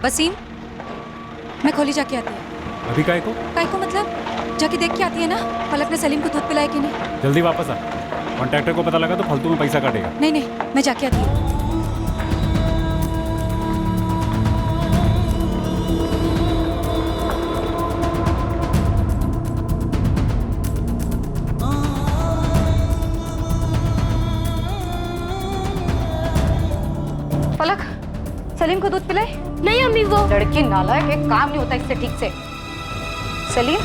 वसीम, मैं खोली जाके आती हूँ। अभी काय को? काय को मतलब जाके देख के आती है ना, पलक ने सलीम को दूध पिलाया कि नहीं। जल्दी वापस आ, कॉन्ट्रैक्टर को पता लगा तो फालतू में पैसा काटेगा। नहीं नहीं, मैं जाके आती हूँ। पलक, सलीम को दूध पिलाए? नहीं अम्मी, वो लड़की नालायक, एक काम नहीं होता इससे ठीक से। सलीम,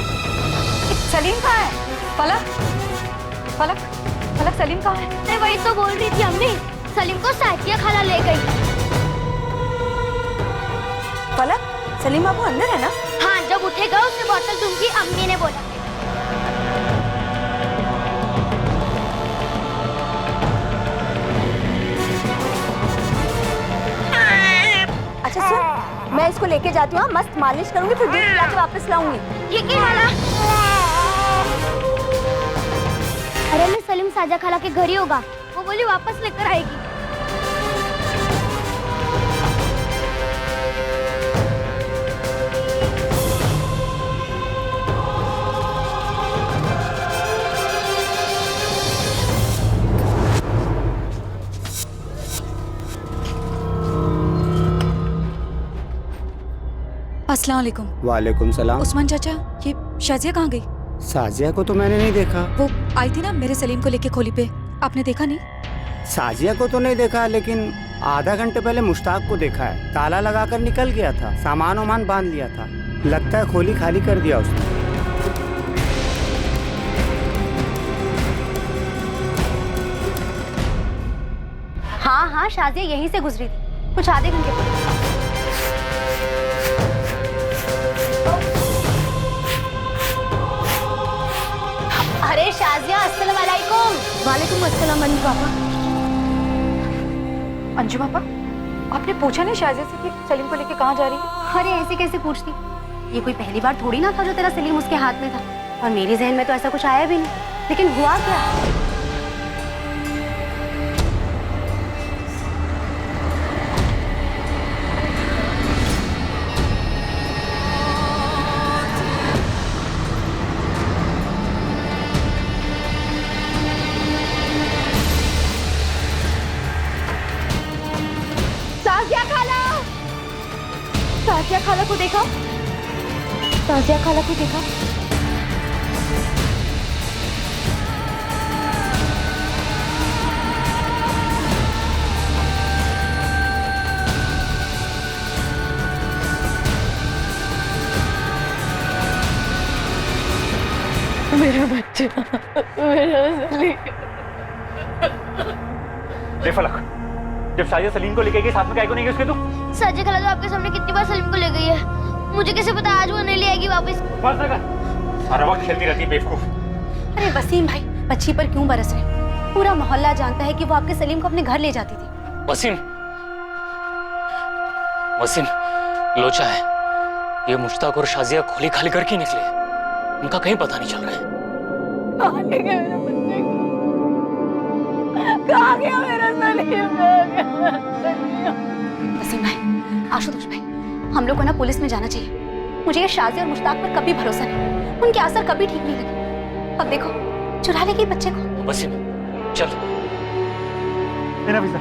सलीम कहाँ है? पलक, पलक, पलक, सलीम कहाँ है? मैं वही तो बोल रही थी अम्मी, सलीम को साथिया खाला ले गई। पलक, सलीम बाबू अंदर है ना? हाँ, जब उठेगा उसे बोतल दूंगी, अम्मी ने बोला। अच्छा सुन, मैं इसको लेके जाती हूँ, मस्त मालिश करूंगी, फिर दूध पिला के वापस लाऊंगी। ठीक है खाला। अरे मैं सलीम साजा खाला के घर ही होगा, वो बोली वापस लेकर आएगी। अस्सलाम वालेकुम। वालेकुम सलाम। उस्मान चाचा, ये शाजिया कहाँ गई? साजिया को तो मैंने नहीं देखा। वो आई थी ना मेरे सलीम को लेके खोली पे, आपने देखा नहीं? साजिया को तो नहीं देखा, लेकिन आधा घंटे पहले मुश्ताक को देखा है। ताला लगाकर निकल गया था, सामान वामान बांध लिया था। लगता है खोली खाली कर दिया उसने। हाँ हाँ, शाजिया यहीं से गुजरी थी, कुछ आधे घंटे पहले। अरे शाजिया, अस्सलाम वालेकुम। वालेकुम अस्सलाम अंजू पापा। अंजू पापा, आपने पूछा नहीं शाजिया से कि सलीम को लेके कहाँ जा रही है? अरे ऐसे कैसे पूछती, ये कोई पहली बार थोड़ी ना था जो तेरा सलीम उसके हाथ में था, और मेरे जहन में तो ऐसा कुछ आया भी नहीं। लेकिन हुआ क्या? साजिया खाला को देखा? साजिया खाला को देखा? मेरा बच्चा, मेरा सलीम। फलक, जब साजिया सलीम को लेके गई, साथ में काय को नहीं गई उसके? तू साजिया खाला तो आपके सामने कितनी बार सलीम को ले गई है, मुझे कैसे पता आज वो नहीं ले आएगी वापस? बस ना कर, हर वक्त खेलती रहती है बेवकूफ। अरे वसीम भाई, बच्ची पर क्यों बरस रहे? पूरा मोहल्ला जानता है कि वो आपके सलीम को अपने घर ले जाती थी। वसीम, वसीम लोचा है, ये मुश्ताक और शाजिया खोली खाली करके निकले, उनका कहीं पता नहीं चल रहा है। कहाँ ले गए मेरे बच्चे को? कहाँ गया मेरा सलीम? वसीम भाई, आशुतोष भाई, हम लोग को ना पुलिस में जाना चाहिए। मुझे ये शाजिया और मुश्ताक पर कभी भरोसा नहीं, उनके असर कभी ठीक नहीं लगे। अब देखो, चुरा लेगी बच्चे को। वसीम चल। मेरा वीजा,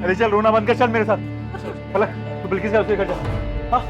अरे चल, रोना बंद कर, चल मेरे साथ। फलक, तू बिल्किस का उसके घर जा। हाँ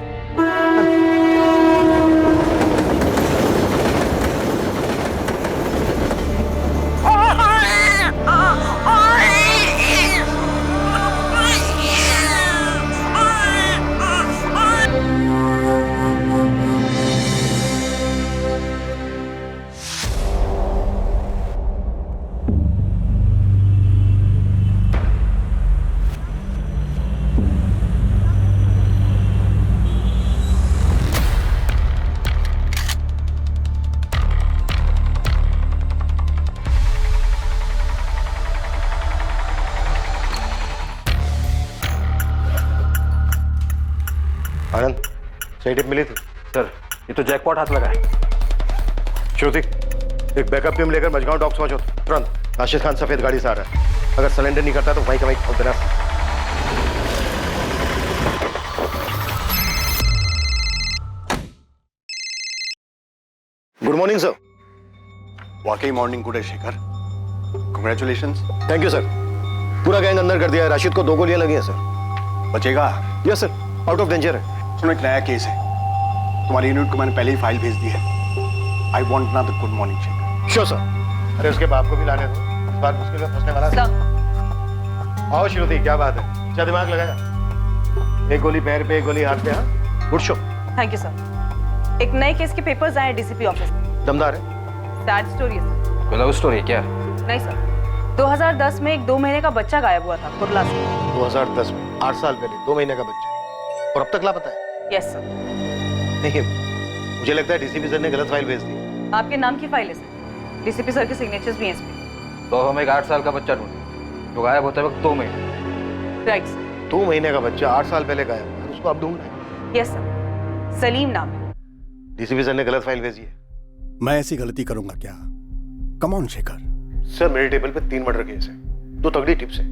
आनंद, सही टिप मिली थी? सर, ये तो जैकपॉट हाथ लगा है। श्रुति, एक बैकअप टीम लेकर मजगांव डॉक्स पहुंचो तुरंत। राशिद खान सफेद गाड़ी से आ रहा है, अगर सरेंडर नहीं करता तो वहीं का वहीं खोल देना। Morning sir. वाकई मॉर्निंग गुड है Shekhar, congratulations. Thank you sir. पूरा गैंग अंदर कर दिया है। राशिद को 2 गोलियां लगी हैं सर। बचेगा? Yes sir, out of danger है। सुनो, एक नया केस है, तुम्हारी यूनिट को मैंने पहले ही फाइल भेज दी है। I want another good morning Shekhar. Sure sir. अरे उसके बाप को भी लाने दो, इस बार मुश्किल में फंसने वाला है। आओ श्रुति, क्या बात है, क्या दिमाग लगाया? एक गोली पैर पे, एक गोली हाथ पे। हाँ, good show. Thank you sir. एक नए केस के पेपर्स आए डीसीपी ऑफिस में। दमदार है। सैड स्टोरी है सर। लव स्टोरी क्या? नहीं सर, 2010 में एक 2 महीने का बच्चा गायब हुआ था कुर्ला से। 2010 में 8 साल पहले 2 महीने का बच्चा, और अब तक लापता है? Yes sir. नहीं, मुझे लगता है डीसीपी सर ने गलत फाइल भेज दी। आपके नाम की फाइल है सर, डीसीपी सर के सिग्नेचर्स भी हैं इसमें। तो हम एक 8 साल का बच्चा ढूंढे जो गायब होते वक्त 2 महीने। Right sir. 2 महीने का बच्चा 8 साल पहले गायब हुआ, उसको अब ढूंढना है। यस सर, सलीम नाम है। डीसीपी सर ने गलत फाइल भेजी है। मैं ऐसी गलती करूंगा क्या? Come on Shekhar. सर, मेरे टेबल पे 3 मर्डर केस है, 2 तगड़ी टिप्स है।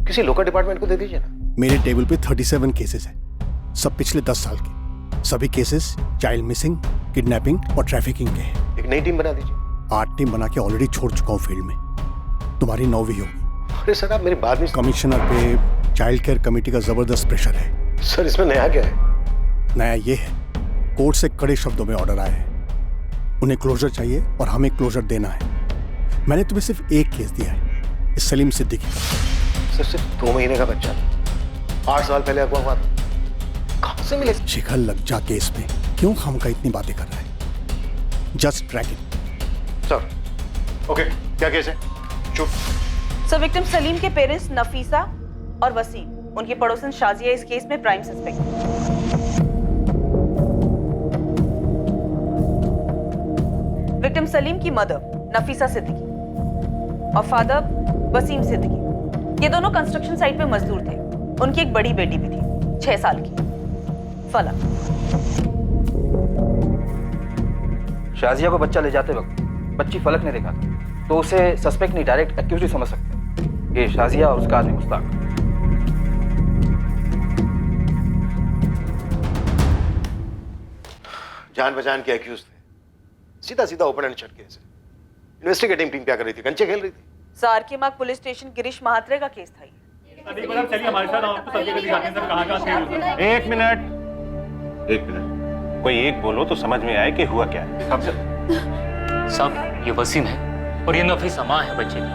किसी लोकल डिपार्टमेंट को दे दीजिए ना। मेरे टेबल पे 37 केसेस हैं, सब पिछले 10 साल के। सभी केसेस चाइल्ड मिसिंग, किडनैपिंग और ट्रैफिकिंग के हैं। एक नई टीम बना दीजिए। 8 टीम बना के ऑलरेडी छोड़ चुका हूँ फील्ड में, तुम्हारी 9वीं होगी। अरे सर, आप मेरी बात नहीं। कमिश्नर पे चाइल्ड केयर कमेटी का जबरदस्त प्रेशर है। सर, इसमें नया क्या है? नया ये है, कोर्ट से कड़े शब्दों में ऑर्डर आए हैं, उन्हें क्लोजर चाहिए और हमें क्लोजर देना है। मैंने तुम्हें सिर्फ एक केस दिया है, इस सलीम सिद्दीकी का। सर, सिर्फ 2 महीने का बच्चा, 8 साल पहले अगवा हुआ था, कहां से मिले? शिखर लग जा केस में क्यों खामखा इतनी बातें कर रहा है? Just track it. Sir, okay, क्या केस है? चुप। सर, विक्टिम सलीम के पेरेंट्स नफीसा और वसीम, उनकी पड़ोसन शाजिया इस केस में प्राइम सस्पेक्ट। विक्टिम सलीम की मदर नफीसा सिद्दीकी और फादर वसीम सिद्दीकी, ये दोनों कंस्ट्रक्शन साइट पे मजदूर थे। उनकी एक बड़ी बेटी भी थी, 6 साल की, फलक। शाजिया को बच्चा ले जाते वक्त बच्ची फलक ने देखा था, तो उसे सस्पेक्ट नहीं डायरेक्ट एक्यूज ही समझ सकते। ये शाजिया और उसका आदमी मुश्ताक। जान पहचान के एक्यूज थे, सीधा सीधा ओपन एंड शट केस है। इन्वेस्टिगेटिंग टीम क्या कर रही थी? कंचे खेल रही थी। सर, के मार्ग पुलिस स्टेशन गिरीश महात्रे का केस था ये। चलिए हमारे साथ, आपको सब जगह दिखाते हैं सर, कहाँ-कहाँ थे। एक मिनट, कोई एक बोलो तो समझ में आए कि हुआ क्या है। साहब, ये वसीम है और ये नफीसा माँ है बच्चे की।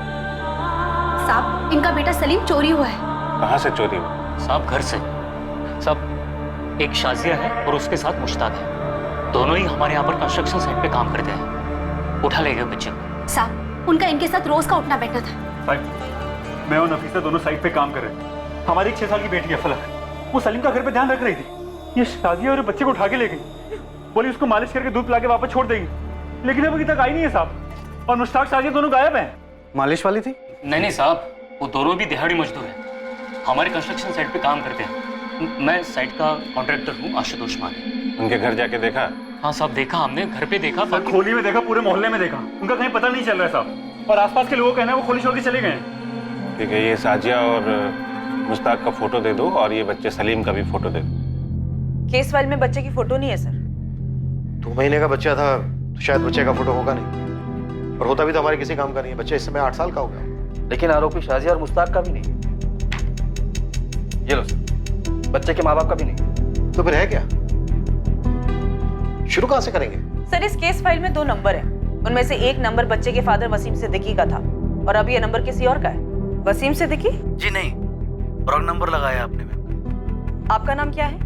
साहब, इनका बेटा सलीम चोरी हुआ है। कहाँ से चोरी हुआ? साहब, घर से। साहब, एक शाजिया है और उसके साथ मुश्ताक है, दोनों ही हमारे यहाँ पर कंस्ट्रक्शन साइट पे काम करते हैं। उठा ले गए बच्चे को। साहब, उनका इनके साथ रोज का उठना बैठना था। मैं और नफीसा दोनों साइट पे काम कर रहे थे। हमारी एक 6 साल की बेटी है फलक, वो सलीम का घर पे ध्यान रख रही थी। ये शाजिया और बच्चे को उठा के ले गई, बोली उसको मालिश करके दूध पिला के वापस छोड़ देगी, लेकिन अब अभी तक आई नहीं है साहब। और मुश्ताक शाजिया दोनों गायब हैं। मालिश वाली थी? नहीं साहब, वो दोनों भी दिहाड़ी मजदूर हैं, हमारे कंस्ट्रक्शन साइट पे काम करते हैं। मैं साइट का कॉन्ट्रैक्टर हूँ, आशुतोष माने। उनके घर जाके देखा? हाँ साहब, देखा हमने, घर पे देखा, खोली में देखा, पूरे मोहल्ले में देखा, उनका कहीं पता नहीं चल रहा है साहब। और आसपास के लोगों का कहना है वो खोली छोड़ के चले गए। ठीक है, ये साजिया और मुश्ताक का फोटो दे दो और ये बच्चे सलीम का भी फोटो दे दो। केस फाइल में बच्चे की फोटो नहीं है सर। 2 महीने का बच्चा था तो शायद बच्चे का फोटो होगा नहीं, और होता भी तो हमारे किसी काम का नहीं है। बच्चा इस समय 8 साल का हो गया। लेकिन आरोपी शाजिया और मुश्ताक का भी नहीं। ये लो सर, बच्चे के माँ बाप का भी नहीं। तो फिर है क्या? शुरू कहां से करेंगे? सर, इस केस फाइल में 2 नंबर हैं, उनमें से एक नंबर बच्चे के फादर वसीम सिद्दीकी का था और अब ये नंबर किसी और का है। वसीम सिद्दीकी? जी नहीं, रॉन्ग नंबर लगाया आपने मैम। आपका नाम क्या है?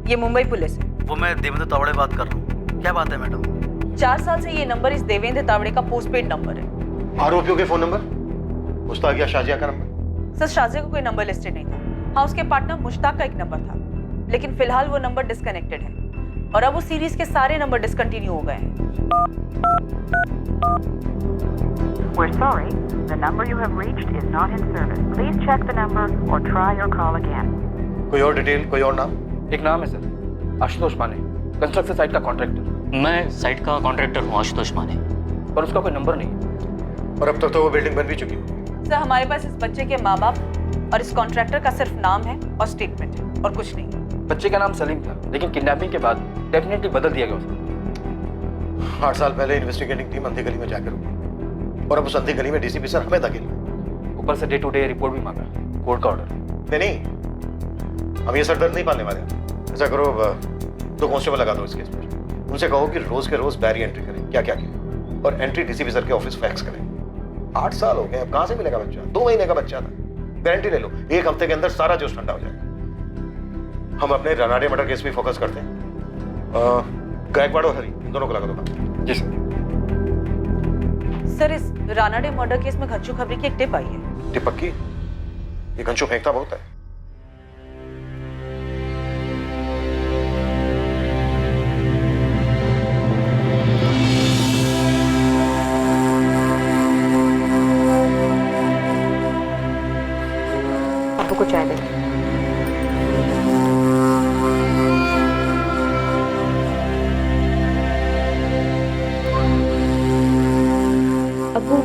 ये मुंबई पुलिस है। वो मैं देवेंद्र तावड़े बात कर रहा हूँ। क्या बात है मैडम? 4 साल से ये नंबर इस देवेंद्र तावड़े का पोस्टपेड नंबर है। आरोपियों के फोन नंबर? मुश्ताक या शाजिया का नंबर? सर, शाजिया का कोई नंबर लिस्टेड नहीं था। हाँ, उसके पार्टनर मुश्ताक का एक नंबर था, लेकिन फिलहाल वो नंबर डिस्कनेक्टेड है और अब उस सीरीज के सारे नंबर डिसकंटिन्यू हो गए हैं। We're sorry, the number you have reached is not in service. Please check the number or try your call again. कोई और डिटेल, कोई और नाम? एक नाम है सर, आशुतोष माने, कंस्ट्रक्शन साइट का कॉन्ट्रैक्टर। मैं साइट का कॉन्ट्रैक्टर हूँ, आशुतोष माने। पर उसका कोई नंबर नहीं। और अब तक तो वो बिल्डिंग बन भी चुकी है। सर, हमारे पास इस बच्चे के माँ बाप और इस कॉन्ट्रैक्टर का सिर्फ नाम है और स्टेटमेंट है और कुछ नहीं। बच्चे का नाम सलीम था, लेकिन किडनैपिंग के बाद डेफिनेटली बदल दिया गया उसका। 8 साल पहले इन्वेस्टिगेटिंग टीम अंधी गली में जाकर रुकी और अब उस अंधी गली में डीसीपी सर हमें धकेल रहे। ऊपर से डे टू डे रिपोर्ट भी मांगा, कोर्ट का ऑर्डर। नहीं, हम ये सरदर्द नहीं पालने वाले। ऐसा करो, 2 कांस्टेबल लगा दो इस केस पर। उनसे कहो कि रोज के रोज डायरी एंट्री करें, क्या क्या किया, और एंट्री डीसीपी सर के ऑफिस फैक्स करें। 8 साल हो गए, अब कहां से मिलेगा बच्चा? 2 महीने का बच्चा था। गारंटी ले लो, 1 हफ्ते के अंदर सारा जोश ठंडा हो जाएगा। हम अपने रनाडे मर्डर केस में फोकस करते हैं। गायकवाड़ और हरी, इन दोनों को लगा दो। जी सर। सर, इस रानाडे मर्डर केस में घनश्याम खबरी की एक टिप आई है। टिप पक्की? ये घनश्याम फेंकता बहुत है। आपको कुछ चाय दें? अब्बू,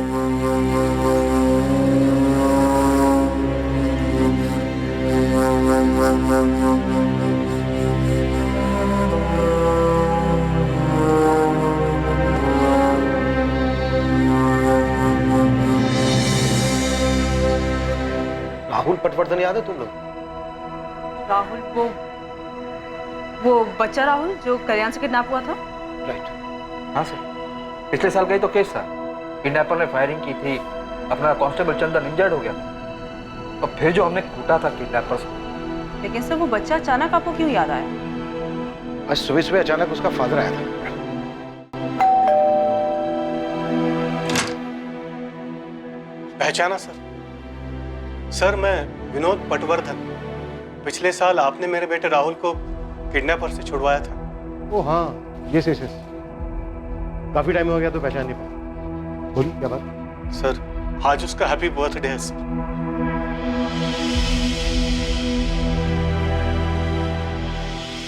राहुल पटवर्धन याद है तुम लोग? राहुल, वो बच्चा राहुल जो कल्याण से किडनैप हुआ था? राइट। हाँ सर, पिछले साल का ही तो केस था। किडनैपर ने फायरिंग की थी, अपना कांस्टेबल चंदन इंजर्ड हो गया और फिर जो हमने कूटा था किडनैपर्स को। लेकिन सर, वो बच्चा अचानक आपको क्यों याद आया? आज सुबह सुबह अचानक उसका फादर आया था। पहचाना सर? सर, मैं विनोद पटवर्धन। पिछले साल आपने मेरे बेटे राहुल को किडनैपर से छुड़वाया था। ओ हाँ, यस यस यस। काफी टाइम हो गया तो पहचान नहीं पाया। बोलिए क्या बात? सर, आज उसका हैप्पी बर्थडे है सर।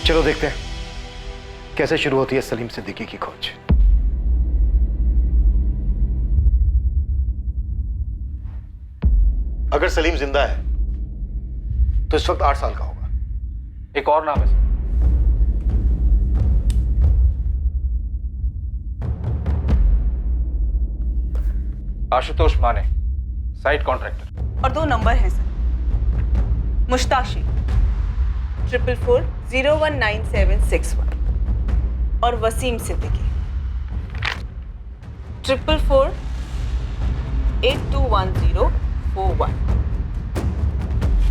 चलो देखते हैं कैसे शुरू होती है सलीम सिद्दीकी की खोज। अगर सलीम जिंदा है तो इस वक्त 8 साल का होगा। एक और नाम है सर, आशुतोष माने, साइट कॉन्ट्रैक्टर। और 2 नंबर हैं सर। मुश्ताक शेख 444019761 और वसीम सिद्दीकी 444821041।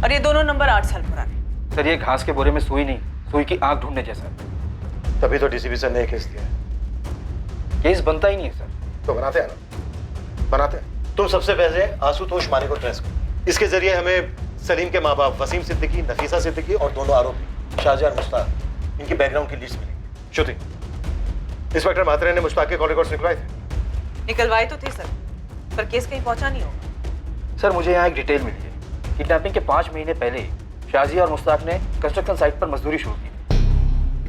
और ये दोनों नंबर 8 साल पुराने। सर, ये घास के बोरे में सुई नहीं, सुई की आंख ढूंढने जैसा है। तभी तो डीसीपी सर ने केस दिया है। केस बनता ही नहीं है सर। तो बनाते हैं ना, बनाते हैं। तुम सबसे पहले आशुतोष माने को ट्रेस करो। इसके जरिए हमें सलीम के माँ बाप वसीम सिद्दीकी, नफीसा सिद्दीकी और दोनों आरोपी शाहजहां और मुश्ताक, इनकी बैकग्राउंड की लिस्ट मिलेगी। श्रुति, इंस्पेक्टर मात्रे ने मुश्ताक के कॉल रिकॉर्ड्स निकलवाए थे? निकलवाए तो थे सर, पर केस कहीं पहुंचा नहीं होगा। सर, मुझे यहाँ एक डिटेल मिली है। किडनैपिंग के 5 महीने पहले शाजिया और मुश्ताक ने कंस्ट्रक्शन साइट पर मजदूरी शुरू की।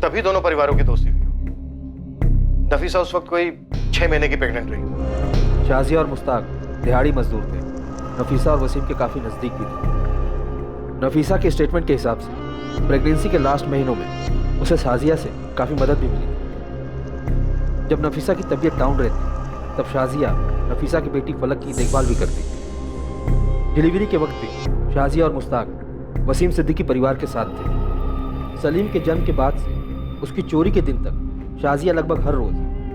तभी दोनों परिवारों की दोस्ती हुई। नफीसा उस वक्त कोई 6 महीने की प्रेग्नेंट रही। शाजिया और मुश्ताक दिहाड़ी मजदूर थे। नफीसा और वसीम के काफी नजदीक भी थे। नफीसा के स्टेटमेंट के हिसाब से प्रेगनेंसी के लास्ट महीनों में उसे शाजिया से काफी मदद भी मिली। जब नफीसा की तबीयत डाउन रहती तब शाजिया नफीसा की बेटी फलक की देखभाल भी करती। डिलीवरी के वक्त भी शाजिया और मुश्ताक वसीम सिद्दीकी परिवार के साथ थे। सलीम के जन्म के बाद से उसकी चोरी के दिन तक शाजिया लगभग हर रोज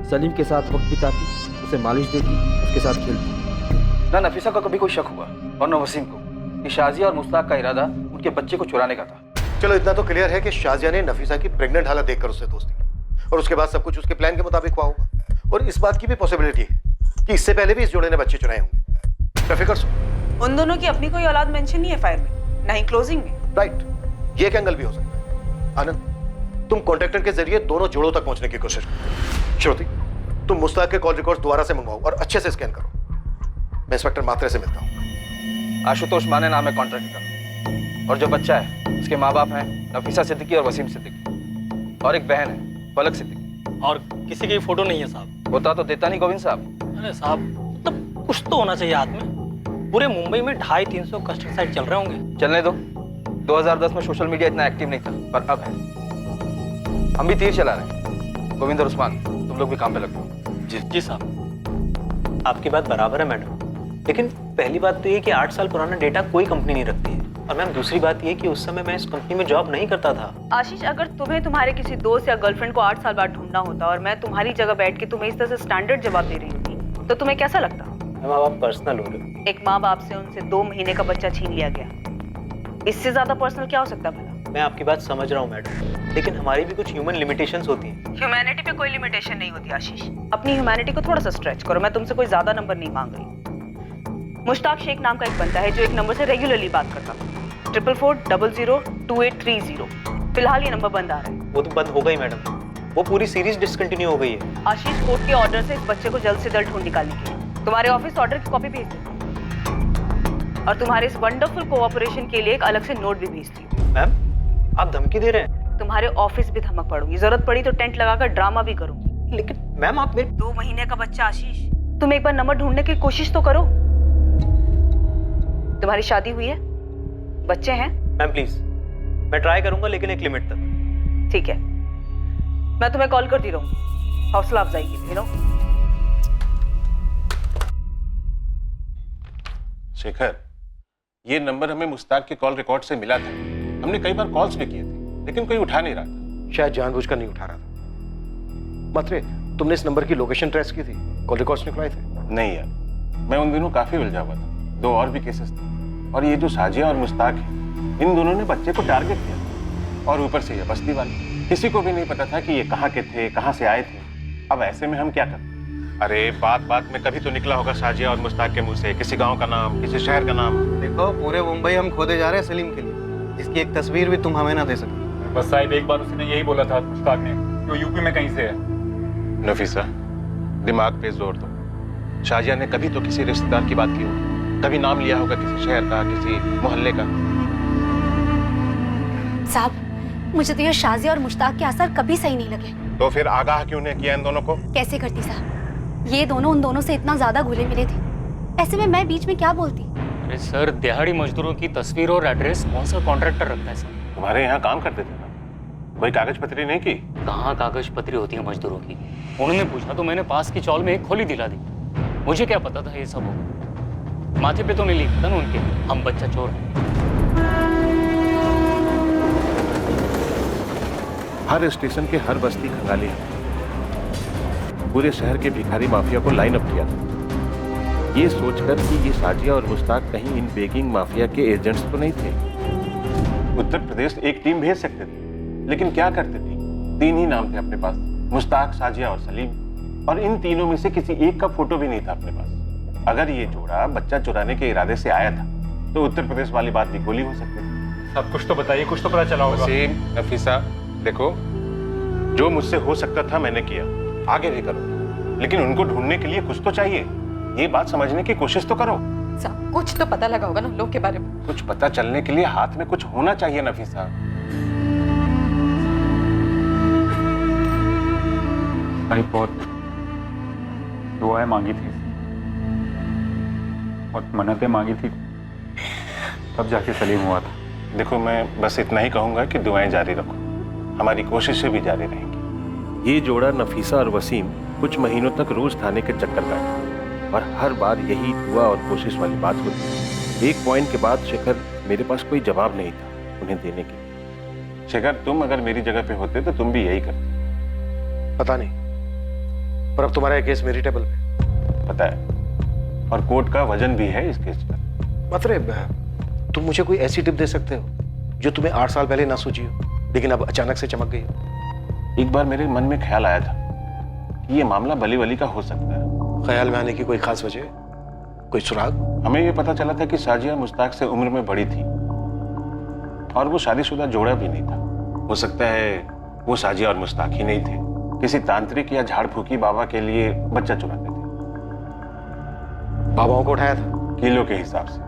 सलीम के साथ वक्त बिताती, उसे मालिश देती, उसके साथ खेलती। ना नफीसा को कभी कोई शक हुआ और न वसीम को कि शाजिया और मुश्ताक का इरादा उनके बच्चे को चुराने का था। चलो इतना तो क्लियर है कि शाजिया ने नफीसा की प्रेग्नेंट हालत देखकर उससे दोस्ती की और उसके बाद सब कुछ उसके प्लान के मुताबिक हुआ होगा। और इस बात की भी पॉसिबिलिटी है कि इससे पहले भी इस जोड़े ने बच्चे चुराए होंगे। बेफिक्र सो। उन दोनों की अपनी कोई औलाद मेंशन नहीं है फाइल में, ना ही क्लोजिंग में। राइट, ये एक एंगल भी हो सकता है। आनंद, तुम कॉन्ट्रैक्टर के जरिए दोनों जोड़ों तक पहुंचने की कोशिश करो। श्रुति, तुम मुश्ताक के कॉल रिकॉर्ड्स दोबारा से मंगवाओ और अच्छे से स्कैन करो। मैं इंस्पेक्टर मात्रे से मिलता हूँ। आशुतोष माने नाम है कॉन्ट्रैक्टर, और जो बच्चा है उसके माँ बाप हैं नफीसा सिद्दीकी और वसीम सिद्दीकी, और एक बहन है फलक सिद्दीकी। और किसी की फोटो नहीं है साहब। होता तो देता नहीं गोविंद साहब। अरे साहब, मतलब कुछ तो होना चाहिए हाथ में। पूरे मुंबई में 250-300 कंस्ट्रक्शन साइट चल रहे होंगे। चलने दो, 2010 में सोशल मीडिया इतना एक्टिव नहीं था, पर अब है। हम भी तीर चला रहे हैं। गोविंद और उस्मान, तुम लोग भी काम पे लगो। जी साहब। आपकी बात बराबर है मैडम, लेकिन पहली बात तो ये कि 8 साल पुराना डेटा कोई कंपनी नहीं रखती है, और मैम दूसरी बात ये कि उस समय मैं इस कंपनी में जॉब नहीं करता था। आशीष, अगर तुम्हें तुम्हारे किसी दोस्त या गर्लफ्रेंड को 8 साल बाद ढूंढना होता और मैं तुम्हारी जगह बैठ के तुम्हें इस तरह से स्टैंडर्ड जवाब दे रही होती तो तुम्हें कैसा लगता? मैम आप पर्सनल हो रहे। एक माँ बाप से उनसे 2 महीने का बच्चा छीन लिया गया, इससे ज्यादा पर्सनल क्या हो सकता है? मैं आपकी बात समझ रहा हूँ मैडम, लेकिन हमारी भी कुछ ह्यूमन लिमिटेशंस होती हैं। ह्यूमैनिटी पे कोई लिमिटेशन नहीं होती आशीष, अपनी ह्यूमैनिटी को थोड़ा सा स्ट्रेच करो। मैं तुमसे कोई ज्यादा नंबर नहीं मांग रही। मुश्ताक शेख नाम का एक बंदा है जो एक नंबर से रेगुलरली बात करता था, 44402830। फिलहाल ये नंबर बंद आ रहा है। वो तो बंद हो गई मैडम, वो पूरी सीरीज डिसकंटिन्यू हो गई है। आशीष, कोर्ट के ऑर्डर से इस बच्चे को जल्द से जल्द ढूंढ निकालने के लिए तुम्हारे ऑफिस ऑर्डर की कॉपी भेज देती और तुम्हारे इस वंडरफुल कोऑपरेशन के लिए एक अलग से नोट भी भेजती हूँ। मैम आप धमकी दे रहे हैं? तुम्हारे ऑफिस भी धमक पड़ूंगी, जरूरत पड़ी तो टेंट लगाकर ड्रामा भी करूंगी। लेकिन मैम आप मेरे 2 महीने का बच्चा आशीष, तुम एक बार नंबर ढूंढने की कोशिश तो करो। तुम्हारी शादी हुई है, बच्चे हैं? मैम प्लीज, मैं ट्राई करूंगा लेकिन एक लिमिट तक। ठीक है, मैं तुम्हें कॉल करती रहूंगी हौसला अफजाई के लिए। शेखर, ये नंबर हमें मुश्ताक के कॉल रिकॉर्ड से मिला था। हमने कई बार कॉल्स भी किए थे, लेकिन कोई उठा नहीं रहा था। शायद जानबूझकर नहीं उठा रहा था। मात्रे, तुमने इस नंबर की लोकेशन ट्रेस की थी? कॉल रिकॉर्ड्स निकलवाए थे? नहीं यार, मैं उन दिनों काफी उलझा हुआ था। 2 और भी केसेस थे, और ये जो साजिया और मुश्ताक है, इन दोनों ने बच्चे को टारगेट किया, और ऊपर से ये बस्ती वाले। किसी को भी नहीं पता था कि ये कहाँ के थे, कहाँ से आए थे। अब ऐसे में हम क्या करें? अरे बात में कभी तो निकला होगा साजिया और मुश्ताक के मुंह से किसी गांव का नाम, किसी शहर का नाम। देखो, पूरे मुंबई हम खोदे जा रहे हैं सलीम के लिए, इसकी एक तस्वीर भी तुम हमें ना दे सकते। बस साहिब, एक बार उसने यही बोला था मुश्ताक ने कि वो यूपी में कहीं से है। नफीसा, दिमाग पे जोर दो। शाजिया ने कभी तो किसी रिश्तेदार की बात की होगी, कभी नाम लिया होगा किसी शहर का, किसी मोहल्ले का। साहब, मुझे तो ये शाजिया और मुश्ताक के असर कभी सही नहीं लगे। तो फिर आगाह क्यों नहीं किया इन दोनों को? कैसे करती साहब, ये दोनों उन दोनों से इतना ज्यादा घुले मिले थे, ऐसे में मैं बीच में क्या बोलती? अरे सर, दिहाड़ी मजदूरों की तस्वीर और एड्रेस कौन सा कॉन्ट्रैक्टर रखता है सर? तुम्हारे यहाँ काम करते थे ना, कोई कागज पत्री नहीं की? कहाँ कागज पत्री होती है मजदूरों की? उन्होंने पूछा तो मैंने पास की चौल में एक खोली दिला दी। मुझे क्या पता था ये सब होगा। माथे पे तो नहीं लिखा था ना उनके, हम बच्चा चोर हैं। हर स्टेशन के हर बस्ती खंगाली है। पूरे शहर के भिखारी माफिया को लाइन अप किया था, ये सोचकर कि ये साजिया और मुश्ताक कहीं इन बेगिंग माफिया के एजेंट्स तो नहीं थे। उत्तर प्रदेश एक टीम भेज सकते थे, लेकिन क्या करते थे? 3 ही नाम थे अपने पास, मुश्ताक, साजिया और सलीम, और इन तीनों में से किसी एक का फोटो भी नहीं था अपने पास। अगर ये जोड़ा बच्चा चुराने के इरादे से आया था तो उत्तर प्रदेश वाली बात भी गोली हो सकती थी। सब कुछ तो बताइए, कुछ तो पता चला होगा। नफीसा, देखो, जो मुझसे हो सकता था मैंने किया, आगे भी करो, लेकिन उनको ढूंढने के लिए कुछ तो चाहिए। ये बात समझने की कोशिश तो करो। सब कुछ तो पता लगा होगा ना लोग के बारे में। कुछ पता चलने के लिए हाथ में कुछ होना चाहिए नफीसा। भाई बहुत दुआएं मांगी थी और मन्नतें मांगी थी, तब जाके सलीम हुआ था। देखो, मैं बस इतना ही कहूंगा कि दुआएं जारी रखो, हमारी कोशिशें भी जारी रहेंगी। ये जोड़ा नफीसा और वसीम कुछ महीनों तक रोज थाने के चक्कर काटे, और हर बार यही दुआ और कोशिश वाली बात होती। एक पॉइंट के बाद शेखर, मेरे पास कोई जवाब नहीं था उन्हें देने के। शेखर, तुम अगर मेरी जगह पे होते तो तुम भी यही करते। पता नहीं, पर अब तुम्हारा केस मेरी टेबल पे। पता है, और कोर्ट का वजन भी है इस केस पर। मतलब तुम मुझे कोई ऐसी टिप दे सकते हो जो तुम्हें 8 साल पहले ना सूझी हो, लेकिन अब अचानक से चमक गई हो? एक बार मेरे मन में ख्याल आया था कि ये मामला बली वली का हो सकता है। ख्याल में आने की कोई खास वजह, कोई सुराग? हमें ये पता चला था कि साजिया मुश्ताक से उम्र में बड़ी थी, और वो शादीशुदा जोड़ा भी नहीं था। हो सकता है वो साजिया और मुश्ताक ही नहीं थे, किसी तांत्रिक या झाड़ फूकी बाबा के लिए बच्चा चुराते थे। बाबाओं को उठाया था किलो के हिसाब से,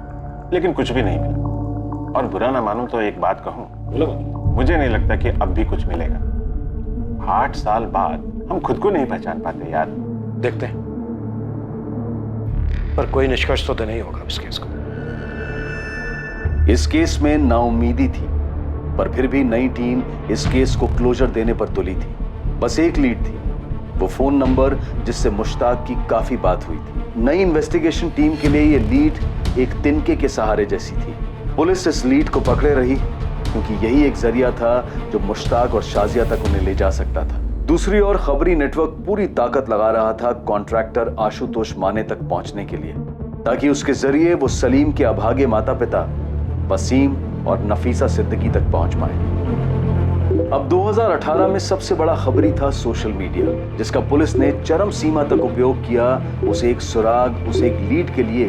लेकिन कुछ भी नहीं मिला। और बुरा ना मानूं तो एक बात कहूं, मुझे नहीं लगता कि अब भी कुछ मिलेगा। 8 साल बाद हम खुद को नहीं पहचान पाते यार। देखते हैं, पर कोई निष्कर्ष तो नहीं होगा इस केस को। इस केस में नाउम्मीदी थी, पर फिर भी नई टीम इस केस को क्लोजर देने पर तुली थी। बस एक लीड थी, वो फोन नंबर जिससे मुश्ताक की काफी बात हुई थी। नई इन्वेस्टिगेशन टीम के लिए ये लीड एक तिनके के सहारे जैसी थी। पुलिस इस लीड को पकड़े रही क्योंकि यही एक जरिया था जो मुश्ताक और शाजिया तक उन्हें ले जा सकता था। दूसरी ओर खबरी नेटवर्क पूरी ताकत लगा रहा था कॉन्ट्रैक्टर आशुतोष माने तक पहुंचने के लिए, ताकि उसके जरिए वो सलीम के अभागे माता पिता वसीम और नफीसा सिद्दीकी तक पहुंच पाए। अब 2018 में सबसे बड़ा खबरी था सोशल मीडिया, जिसका पुलिस ने चरम सीमा तक उपयोग किया उसे एक सुराग, उसे एक लीड के लिए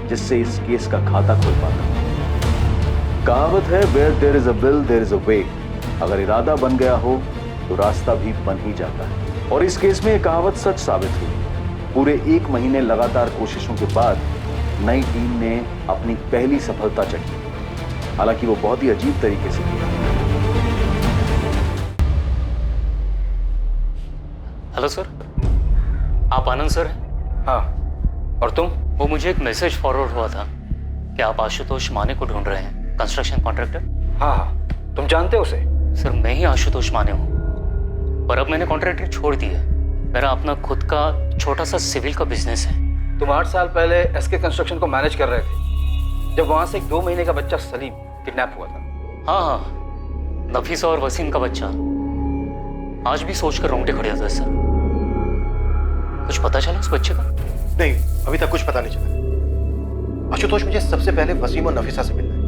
जिससे इस केस का खाता खुल पाता। कहावत है where there is a will there is a way। अगर इरादा बन गया हो तो रास्ता भी बन ही जाता है, और इस केस में यह कहावत सच साबित हुई। पूरे 1 महीने लगातार कोशिशों के बाद नई टीम ने अपनी पहली सफलता चखी, हालांकि वो बहुत ही अजीब तरीके से किया। हेलो सर, आप आनंद सर हैं? हाँ, और तुम? वो मुझे एक मैसेज फॉरवर्ड हुआ था कि आप आशुतोष माने को ढूंढ रहे हैं, कंस्ट्रक्शन कॉन्ट्रैक्टर। हाँ हाँ, तुम जानते हो उसे? सर मैं ही आशुतोष माने हूँ, पर अब मैंने कॉन्ट्रैक्टर छोड़ दिया। मेरा अपना खुद का छोटा सा सिविल का बिजनेस है। तुम 8 साल पहले एसके कंस्ट्रक्शन को मैनेज कर रहे थे जब वहां से एक 2 महीने का बच्चा सलीम किडनैप हुआ था। हाँ हाँ, नफीसा और वसीम का बच्चा। आज भी सोचकर रोंगटे खड़े होते हैं सर। कुछ पता चला उस बच्चे का? नहीं, अभी तक कुछ पता नहीं चला। आशुतोष, मुझे सबसे पहले वसीम और नफीसा से मिलना है,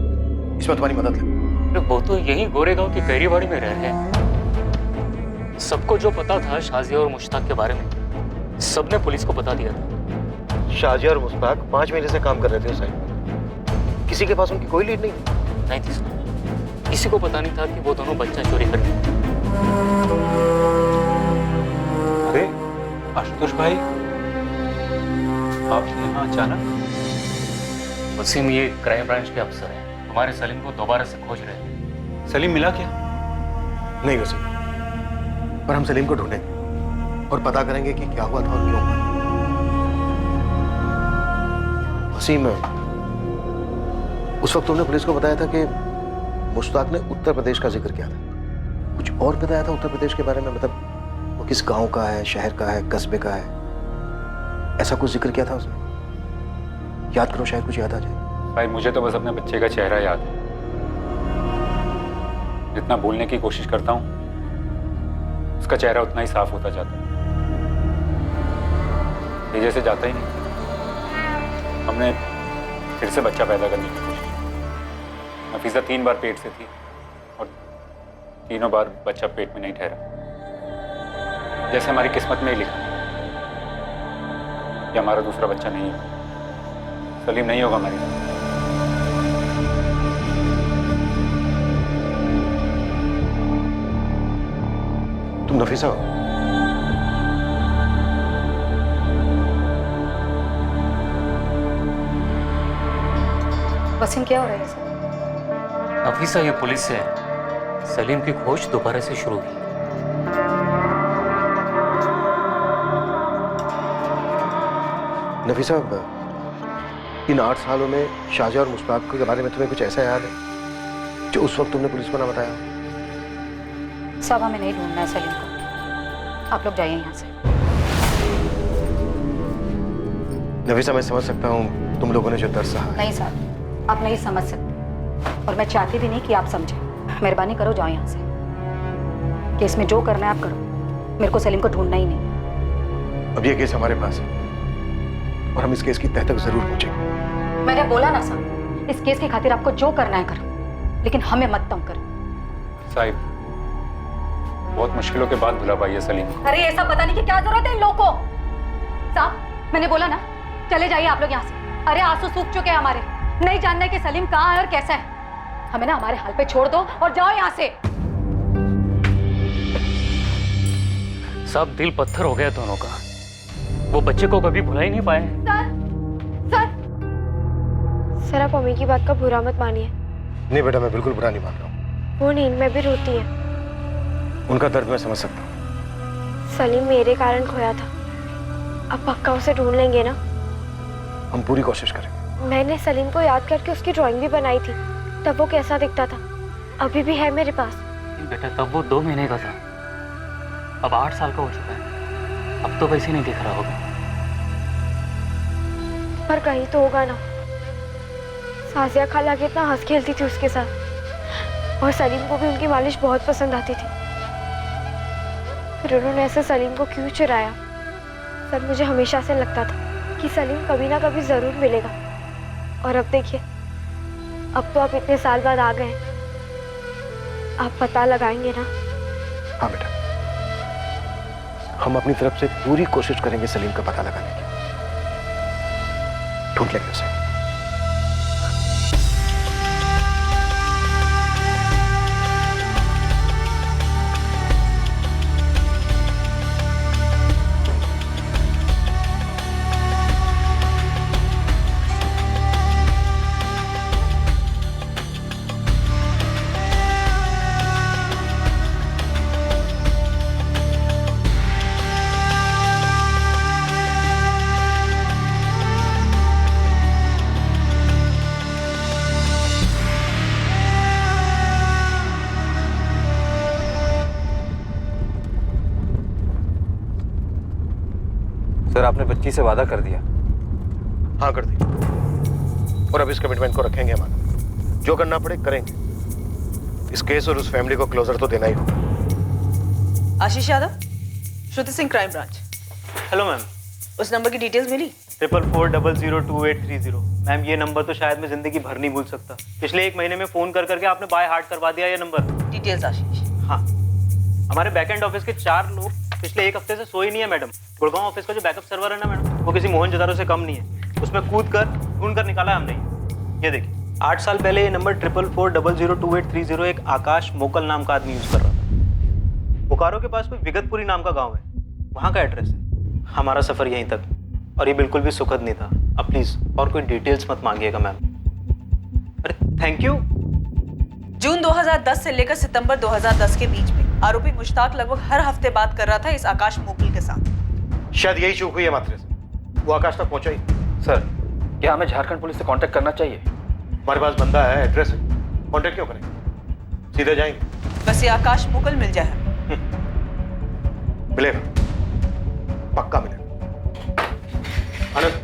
इसमें तुम्हारी मदद लगे। वो तो यही गोरेगांव की कैरीबाड़ी में रह रहे हैं। सबको जो पता था शाजिया और मुश्ताक के बारे में, सबने पुलिस को बता दिया था। शाजिया और मुश्ताक 5 महीने से काम कर रहे थे उस साइड पर। किसी के पास उनकी कोई लीड नहीं थी सर। किसी को पता नहीं था कि वो दोनों बच्चा चोरी कर रहे थे। अरे आशुतोष भाई, आप यहाँ अचानक? वसीम ये क्राइम ब्रांच के अफसर हैं, हमारे सलीम को दोबारा से खोज रहे हैं। सलीम मिला क्या? नहीं वसीम, पर हम सलीम को ढूंढेंगे और पता करेंगे कि क्या हुआ था और क्यों हुआ। वसीम, उस वक्त तुमने पुलिस को बताया था कि मुश्ताक ने उत्तर प्रदेश का जिक्र किया था। कुछ और बताया था उत्तर प्रदेश के बारे में? मतलब वो किस गांव का है, शहर का है, कस्बे का है, ऐसा कुछ जिक्र किया था उसने? याद करो, शायद कुछ याद आ जाए। भाई मुझे तो बस अपने बच्चे का चेहरा याद है। जितना भूलने की कोशिश करता हूँ उसका चेहरा उतना ही साफ होता जाता है। ये जैसे जाता ही नहीं। हमने फिर से बच्चा पैदा करने की कोशिश की। नफीसा 3 बार पेट से थी और तीनों बार बच्चा पेट में नहीं ठहरा। जैसे हमारी किस्मत में ही लिखा कि हमारा दूसरा बच्चा नहीं है। सलीम नहीं होगा हमारी। तुम नफीसा हो? वसीम, क्या हो रहा है सर? नफीसा, ये पुलिस से सलीम की खोज दोबारा से शुरू की। नफीसा, इन 8 सालों में शाजिया और मुश्ताक के बारे में तुम्हें कुछ ऐसा याद है जो उस वक्त तुमने पुलिस को ना बताया? सब हमें नहीं ढूंढना है सलीम को। आप लोग जाइए यहाँ से। नफीसा, मैं समझ सकता हूँ तुम लोगों ने जो दर्द सहा है। नहीं सर, आप नहीं समझ सकते, और मैं चाहती भी नहीं कि आप समझें। मेहरबानी करो, जाओ यहाँ से। केस में जो करना है आप करो, मेरे को सलीम को ढूंढना ही नहीं। अब ये केस हमारे पास है और हम इस केस की तह तक जरूर पहुंचेंगे। मैंने बोला ना सर, इस केस की खातिर आपको जो करना है करो, लेकिन हमें मत तंग करो। साहिब, बहुत मुश्किलों के बाद बुला पाई है सलीम। अरे ये सब बताने की क्या जरूरत है इन लोगों को? साहब, मैंने बोला ना, चले जाइए आप लोग यहाँ से। अरे आंसू सूख चुके हैं हमारे, नहीं जानना है कि सलीम कहाँ है और कैसा है। हमें ना हमारे हाल पे छोड़ दो और जाओ यहाँ से। सब दिल पत्थर हो गया दोनों का। वो बच्चे को कभी भुला ही नहीं पाए। सर आप मम्मी की बात का बुरा मत मानिए। नहीं बेटा, मैं बिल्कुल बुरा नहीं मान रहा हूँ। वो नींद में भी रोती है। उनका दर्द मैं समझ सकता हूँ। सलीम मेरे कारण खोया था, अब पक्का उसे ढूंढ लेंगे ना? हम पूरी कोशिश करेंगे। मैंने सलीम को याद करके उसकी ड्राइंग भी बनाई थी, तब वो कैसा दिखता था, अभी भी है मेरे पास। बेटा तब वो 2 महीने का था, अब 8 साल का हो चुका है। अब तो वैसे नहीं दिख रहा होगा। पर कहीं तो होगा ना। साजिया खाला कितना हंस खेलती थी उसके साथ, और सलीम को भी उनकी मालिश बहुत पसंद आती थी। फिर उन्होंने ऐसे सलीम को क्यों चुराया? सर, मुझे हमेशा से लगता था कि सलीम कभी ना कभी जरूर मिलेगा, और अब देखिए, अब तो आप इतने साल बाद आ गए, आप पता लगाएंगे ना? हाँ बेटा, हम अपनी तरफ से पूरी कोशिश करेंगे सलीम का पता लगाने की। ढूंढ लेंगे उसे। सर, आपने बच्ची से वादा कर दिया? हाँ, कर दिया, और अब इस कमिटमेंट को रखेंगे हमारा। जो करना पड़े करेंगे। इस केस और उस फैमिली को क्लोजर तो देना ही होगा। Ashish Yadav, Shruti Singh, crime branch. Hello ma'am. उस नंबर की डिटेल्स मिली? 4440022830। मैम, ये नंबर तो शायद मैं जिंदगी भर नहीं भूल सकता। पिछले 1 महीने में फोन कर करके आपने बाय हार्ट करवा दिया ये नंबर। डिटेल्स आशीष। हाँ, हमारे बैकएंड ऑफिस के 4 लोग पिछले 1 हफ्ते से सोए नहीं है मैडम। गुड़गांव ऑफिस का जो बैकअप सर्वर है ना मैडम, वो किसी मोहनजोदारो से कम नहीं है। उसमें कूद कर ढूंढ कर निकाला है हमने। ये देखिए, 8 साल पहले ये नंबर 4440022830 एक आकाश मोकल नाम का आदमी यूज कर रहा था। बोकारो के पास कोई विगतपुरी नाम का गाँव है, वहाँ का एड्रेस है। हमारा सफर यहीं तक, और ये बिल्कुल भी सुखद नहीं था। अब प्लीज और कोई डिटेल्स मत मांगिएगा मैम। अरे थैंक यू। जून 2010 से लेकर सितंबर 2010 के बीच में आरोपी मुश्ताक लगभग हर हफ्ते बात कर रहा था इस आकाश मोकल के साथ। शायद यही चूक हुई है मात्रे से, वो आकाश तक पहुंचा ही। सर, क्या हमें झारखंड पुलिस से कांटेक्ट करना चाहिए? हमारे पास बंदा है, एड्रेस है, कांटेक्ट क्यों करेंगे? सीधे जाएंगे। बस ये आकाश मोकल मिल जाए। मिलेगा, पक्का मिलेगा। आनंद,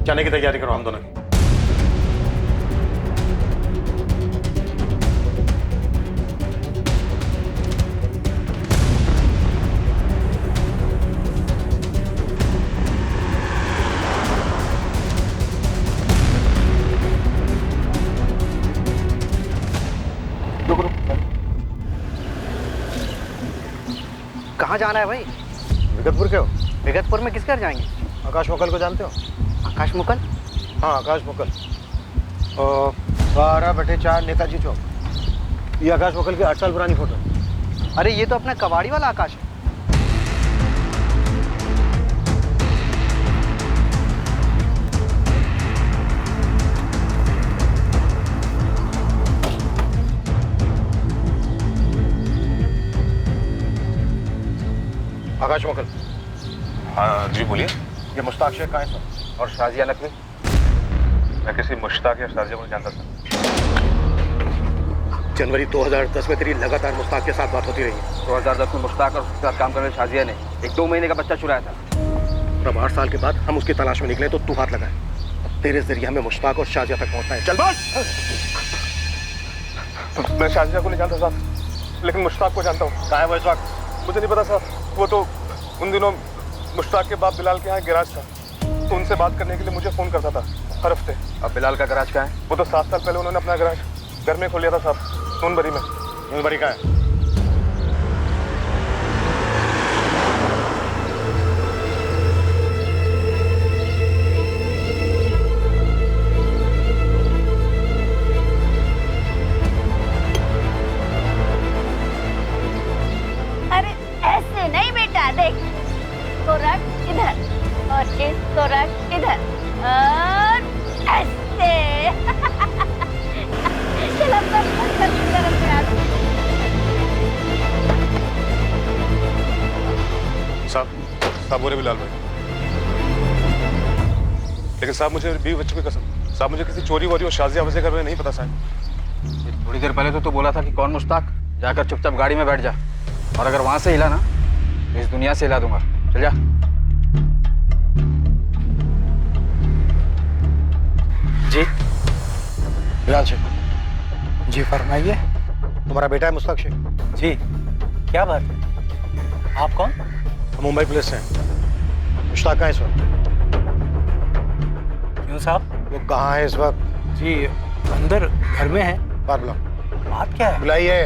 जाने की तैयारी करो हम दोनों की। कहाँ जाना है भाई? विगतपुर के हो? विगतपुर में किस घर जाएंगे? आकाश मुकल को जानते हो? आकाश मुकल? हाँ, आकाश मुकल। 12/4 नेताजी चौक। ये आकाश मुकल की 8 साल पुरानी फोटो। अरे ये तो अपना कबाड़ी वाला आकाश है। आकाश मुकल। हाँ जी बोलिए। ये मुश्ताक शेख कहाँ है सर? और शाजिया नकवी? मैं किसी मुश्ताक या शाजिया को जानता था। जनवरी 2010 में तेरी लगातार मुश्ताक के साथ बात होती रही है। 2010 में मुश्ताक और उसके साथ काम करने शाजिया ने 1-2 महीने का बच्चा चुराया था। अब 8 साल के बाद हम उसकी तलाश में निकले तो तू हाथ लगाए। अब तेरे जरिए हमें मुश्ताक और शाजिया तक पहुंचना है। चल बात। मैं शाजिया को नहीं जानता साहब, लेकिन मुश्ताक को जानता हूँ। कहाँ है वो इस वक्त? मुझे नहीं पता साहब, वो तो उन दिनों मुश्ताक के बाप बिलाल के यहाँ गैराज था, तो उनसे बात करने के लिए मुझे फ़ोन करता था हर हफ्ते। अब बिलाल का गैराज कहाँ है? वो तो 7 साल पहले उन्होंने अपना गैराज घर में खोल लिया था साहब, नूनबरी में। नूनबरी कहाँ है? अरे ऐसे नहीं बेटा, देख, इसको रख इधर और इसको रख इधर और ऐसे। चलो गरम करा दो। साहब बोले बिलाल भाई, लेकिन साहब मुझे 20 बच्चों की कसम, साहब मुझे किसी चोरी वोरी और शाजिया वजह कर नहीं पता साहब। थोड़ी देर पहले तो तू बोला था कि कौन मुश्ताक, जाकर चुपचाप गाड़ी में बैठ जा, और अगर वहां से हिला ना तो इस दुनिया से हिला दूंगा। चल जा। जी इमरान शेख। जी फरमाइए। तुम्हारा बेटा है मुश्ताक शेख? जी क्या बात है, आप कौन? मुंबई पुलिस से। मुश्ताक कहाँ है इस वक्त? क्यों साहब? वो कहाँ है इस वक्त? जी अंदर घर में है। बाहर बुलाओ। बात क्या है? बुलाइए।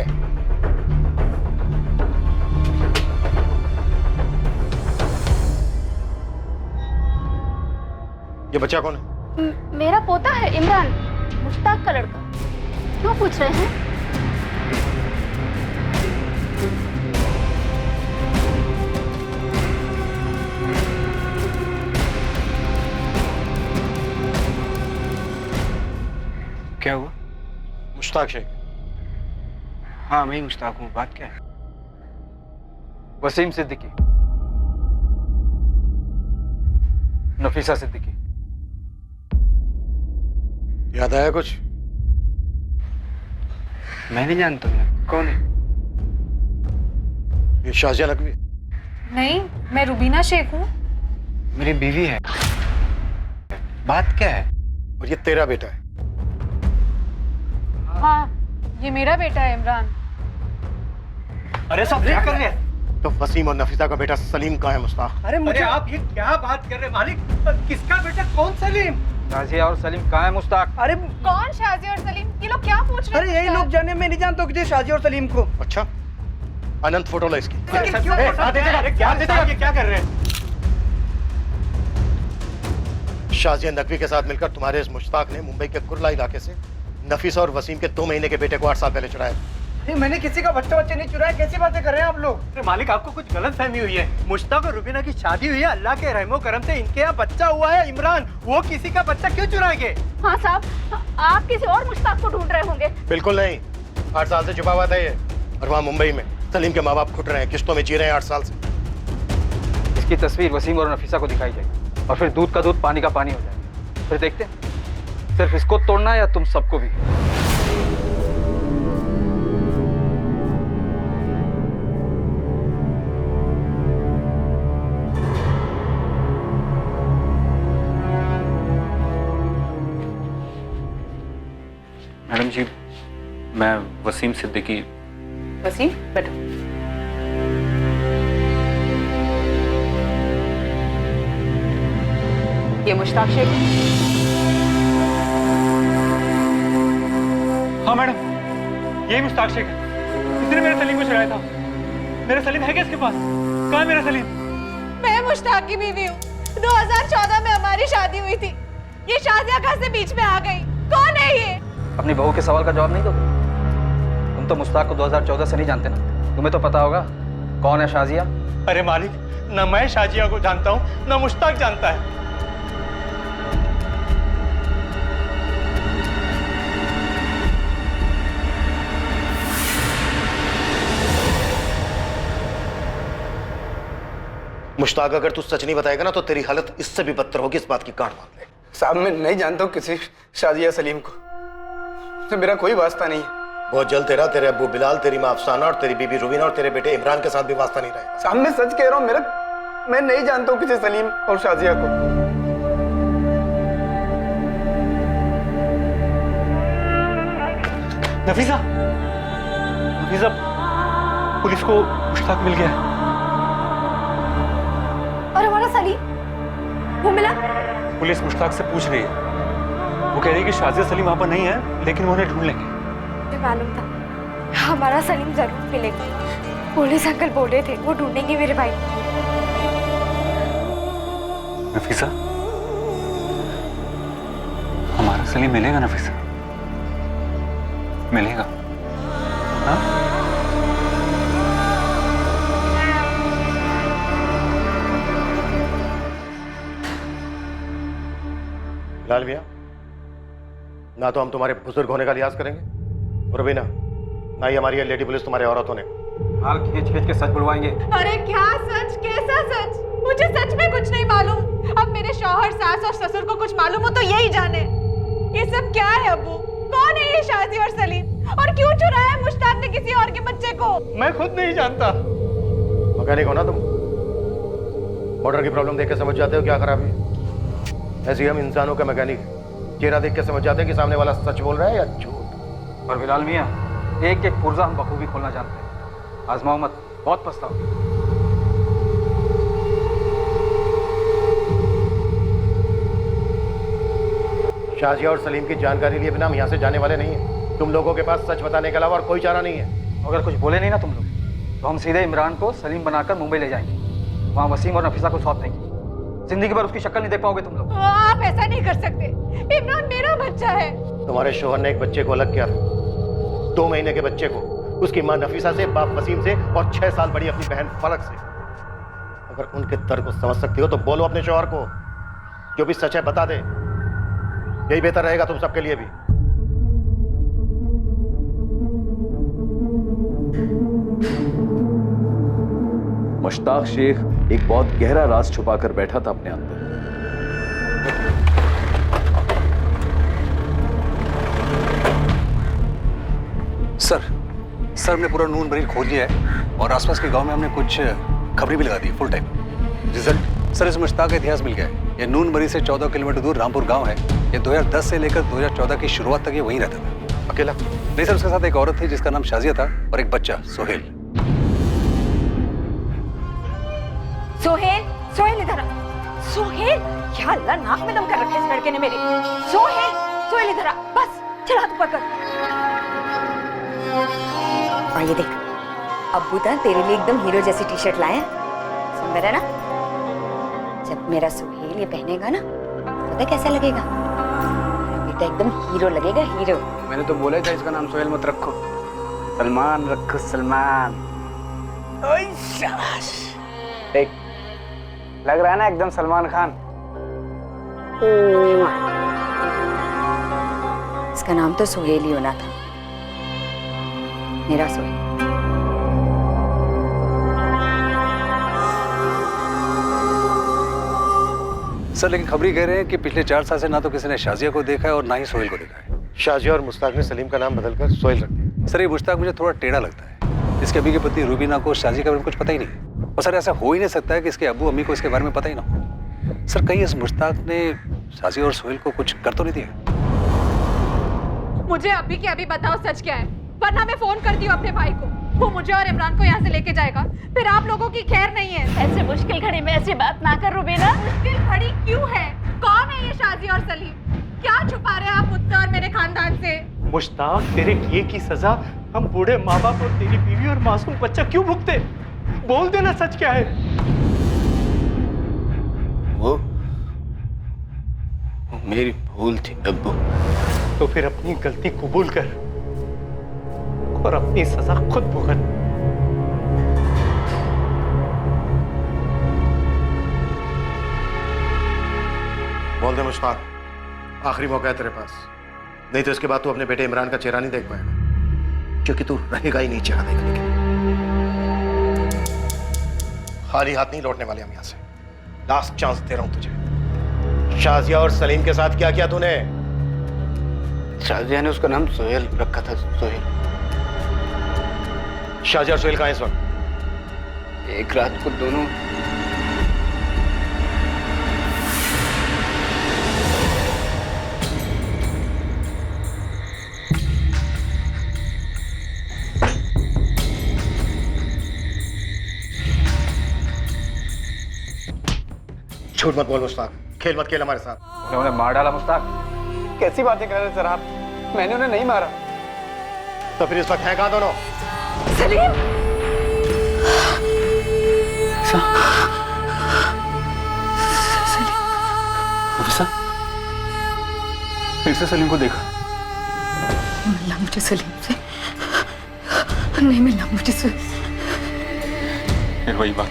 ये बच्चा कौन है? मेरा पोता है इमरान, मुश्ताक का लड़का। क्यों पूछ रहे हैं? क्या हुआ? मुश्ताक शेख। हाँ मैं ही मुश्ताक हूँ, बात क्या है? वसीम सिद्दीकी, नफीसा सिद्दीकी। याद आया कुछ? मैं नहीं जानता हूँ, कौन है? ये शाजिया नकवी। नहीं, मैं रुबीना शेख हूँ। मेरी बीवी है। बात क्या है? और ये तेरा बेटा है? हाँ, ये मेरा बेटा है इमरान। अरे सब क्या कर रहे हैं? तो वसीम और नफीसा का बेटा सलीम कहाँ है मुश्ताक? अरे मुझे आप ये क्या बात कर रहे हैं मालिक? किसका बेटा? कौन सलीम? शाजिया और सलीम कहाँ है मुश्ताक? अरे कौन शाजी और सलीम? ये लोग क्या पूछ रहे हैं? अरे यही लोग जाने, मैं नहीं जानता किसी शाजी और सलीम को। अच्छा, अनंत फोटो ला इसकी। क्या कर रहे हैं? शाजिया नकवी के साथ मिलकर तुम्हारे इस मुश्ताक ने मुंबई के कुर्ला इलाके से नफीसा और वसीम के 2 महीने के बेटे को 8 साल पहले चुराया। मैंने किसी का बच्चा नहीं चुराया, कैसी बातें कर रहे हैं आप लोग? अरे मालिक आपको कुछ गलत फहमी हुई है। मुश्ताक और रुबीना की शादी हुई है, अल्लाह के रहमो करम से इनके यहाँ बच्चा हुआ है इमरान। वो किसी का बच्चा क्यों चुराएंगे? हाँ साहब, आप किसी और मुश्ताक को ढूंढ रहे होंगे। बिल्कुल नहीं, 8 साल से छुपा हुआ था ये। और वहाँ मुंबई में सलीम के माँ बाप घुट रहे हैं, किश्तों में जी रहे हैं 8 साल से। इसकी तस्वीर वसीम और नफीसा को दिखाई जाएगी और फिर दूध का दूध पानी का पानी हो जाएगा। फिर देखते हैं सिर्फ इसको तोड़ना या तुम सबको भी। मैडम जी, मैं वसीम सिद्दीकी। वसीम, बैठो। ये मुश्ताक शेख। हाँ मैडम, यही मुश्ताक शेख है। इसने मेरे सलीम को चुराया था। मेरा सलीम है क्या इसके पास? कहाँ है मेरा सलीम? मैं मुश्ताक की बीवी हूँ। 2014 में हमारी शादी हुई थी। ये शाजिया कहाँ से बीच में आ गई? कौन है ये? अपनी बहू के सवाल का जवाब नहीं दोगे? तुम तो मुश्ताक को 2014 से नहीं जानते ना, तुम्हें तो पता होगा कौन है शाजिया। अरे मालिक, न मैं शाजिया को जानता हूँ न मुश्ताक जानता है। मुश्ताक, अगर तू सच नहीं बताएगा ना तो तेरी हालत इससे भी बदतर होगी, इस बात की गांठ बांध ले। साहब मैं नहीं जानता हूँ किसी शाजिया सलीम को, तो मेरा कोई वास्ता नहीं है। बहुत जल्द तेरे अब्बू बिलाल, तेरी माँ अफसाना और तेरी बीबी रुबीना और तेरे बेटे इमरान के साथ भी वास्ता नहीं रहेगा। साहब मैं सच कह रहा हूँ, मैं नहीं जानता हूँ किसी सलीम और शाजिया को। नफीसा, नफीसा, पुलिस को मुश्ताक मिल गया। और हमारा सलीम, वो मिला? पुलिस मुश्ताक से पूछ रही है। वो कह रही है कि शाजिया सलीम वहां पर नहीं है, लेकिन वो उन्हें ढूंढ लेंगे। मुझे मालूम था हमारा सलीम जरूर मिलेगा। पुलिस अंकल बोल रहे थे वो ढूंढेंगे मेरे भाई। नफीसा, हमारा सलीम मिलेगा नफीसा, मिलेगा। हाँ? बिलाल भैया, ना तो हम तुम्हारे बुजुर्ग होने का लिहाज करेंगे और बिना ना ही हमारी लेडी पुलिस तुम्हारे औरत होने का। हाल खींच खींच के सच बुलवाएंगे। अरे क्या सच, कैसा सच? मुझे सच में कुछ नहीं मालूम। अब मेरे शौहर, सास और ससुर को कुछ मालूम हो तो यही जाने। ये सब क्या है अब्बू? कौन है ये शाजी और सलीम? और क्यों चुराया मुश्ताक ने किसी और के बच्चे को? मैं खुद नहीं जानता। मैकेनिक हो ना तुम? मोटर की प्रॉब्लम देख के समझ जाते हो क्या खराबी है। ऐसे ही हम इंसानों का मैकेनिक है। चेहरा देख के समझ जाते हैं कि सामने वाला सच बोल रहा है या झूठ। और बिलाल मियाँ, एक एक पुर्जा हम बखूबी खोलना जानते हैं। आजमाओ मत, बहुत पछताओगे। शाजिया और सलीम की जानकारी लिए बिना हम यहाँ से जाने वाले नहीं हैं। तुम लोगों के पास सच बताने के अलावा और कोई चारा नहीं है। अगर कुछ बोले नहीं ना तुम लोग, तो हम सीधे इमरान को सलीम बनाकर मुंबई ले जाएंगे। वहाँ वसीम और नफीसा को सौंप देंगे। जिंदगी भर उसकी शक्ल नहीं देख पाओगे तुम लोग। आप ऐसा नहीं कर सकते। इमरान मेरा बच्चा है। तुम्हारे शोहर ने एक बच्चे को अलग किया था, 2 महीने के बच्चे को, उसकी माँ नफीसा से, बाप वसीम से और 6 साल बड़ी अपनी बहन फलक से। अगर उनके दर्द को समझ सकती हो तो बोलो अपने शोहर को, जो भी सच है बता दे। यही बेहतर रहेगा तुम सबके लिए भी। मुश्ताक शेख एक बहुत गहरा राज छुपाकर बैठा था अपने अंदर। सर हमने पूरा नून मरीज खोज लिया है और आसपास के गांव में हमने कुछ खबरें भी लगा दी फुल टाइम। रिजल्ट सर, इस मुश्ताक का इतिहास मिल गया है। ये नून मरीज से 14 किलोमीटर दूर रामपुर गांव है। ये 2010 से लेकर 2014 की शुरुआत तक ये वहीं रहता था। अकेला? नहीं सर, उसके साथ एक औरत थी जिसका नाम शाजिया था और एक बच्चा सोहेल। सोहेल इधर आ। सोहेल, क्या अल्लाह, नाक में दम कर रखा है इस लड़के ने मेरे। सोहेल इधर आ, बस चल हाथ ऊपर कर। और ये देख, अब्बू तो तेरे लिए एकदम हीरो जैसी टी-शर्ट लाए हैं। सुंदर है ना? जब मेरा सोहेल ये पहनेगा ना, पता कैसा लगेगा? मेरा बेटा एकदम हीरो लगेगा, हीरो। मैंने तो बोला था इसका नाम सोहेल मत रखो, सलमान रखो, सलमान। ओए शाबाश, देख लग रहा है ना एकदम सलमान खान। इसका नाम तो सोहेल ही होना था, मेरा सोहेल। सर लेकिन खबरी कह रहे हैं कि पिछले 4 साल से ना तो किसी ने शाजिया को देखा है और ना ही सोहेल को देखा है। शाजिया और मुश्ताक ने सलीम का नाम बदलकर सोहेल रख दिया। सर ये मुश्ताक मुझे थोड़ा टेढ़ा लगता है। इसके अभी की पत्नी रूबीना को शाजिया के बारे में कुछ पता ही नहीं। और सर ऐसा हो ही नहीं सकता है कि इसके अब्बू अम्मी को इसके बारे में पता ही ना हो। सर कहीं इस मुश्ताक ने शाजिया और सोहेल को कुछ कर तो नहीं दिया? मुझे अभी के अभी बताओ सच क्या है, वरना मैं फोन करती हूँ अपने भाई को। वो मुझे और इमरान को यहाँ से लेके जाएगा, फिर आप लोगों की खैर नहीं है। ऐसे मुश्किल घड़ी में ऐसी बात ना कर रूबीना। मुश्किल घड़ी क्यों है? कौन है ये शाजिया और सलीम? क्या छुपा रहे हैं आप मुझसे और मेरे खानदान से? मुश्ताक, तेरे किए की सजा हम बूढ़े माँ बाप और तेरी बीवी और मासूम बच्चा क्यों भुगते? बोल देना सच क्या है। वो मेरी भूल थी अब्बू। तो फिर अपनी गलती कबूल कर और अपनी सजा खुद भुगत। बोल दे मुश्ताक, आखिरी मौका है तेरे पास, नहीं तो इसके बाद तू अपने बेटे इमरान का चेहरा नहीं देख पाएगा, क्योंकि तू रहेगा ही नहीं चेहरा देखने के लिए। खाली हाथ नहीं लौटने वाले हम यहाँ से। लास्ट चांस दे रहा हूं तुझे। शाजिया और सलीम के साथ क्या किया तूने? शाजिया ने उसका नाम सोहेल रखा था, सोहेल। शाजिया और सोहेल कहाँ हैं इस वक्त? एक रात को दोनों झूठ मत बोल मुश्ताक, खेल मत खेल हमारे साथ। उन्होंने मार डाला मुश्ताक? कैसी बातें कर रहे हैं सर आप? मैंने उन्हें नहीं मारा। तो फिर इस वक्त हैं कहाँ दोनों? सलीम! फिर से सलीम को देखा? मिलना मुझे सलीम से नहीं, मिलना मुझे से। फिर वही बात,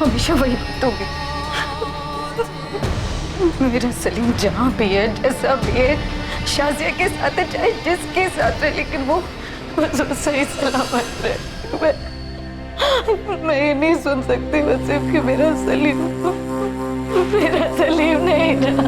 हमेशा वही बात होगी। मेरा सलीम जहाँ भी है, जैसा भी है, शाजिया के साथ है, चाहे जिसके साथ है, लेकिन वो सही सलामत है। मैं ये नहीं सुन सकती बस कि मेरा सलीम नहीं रहा।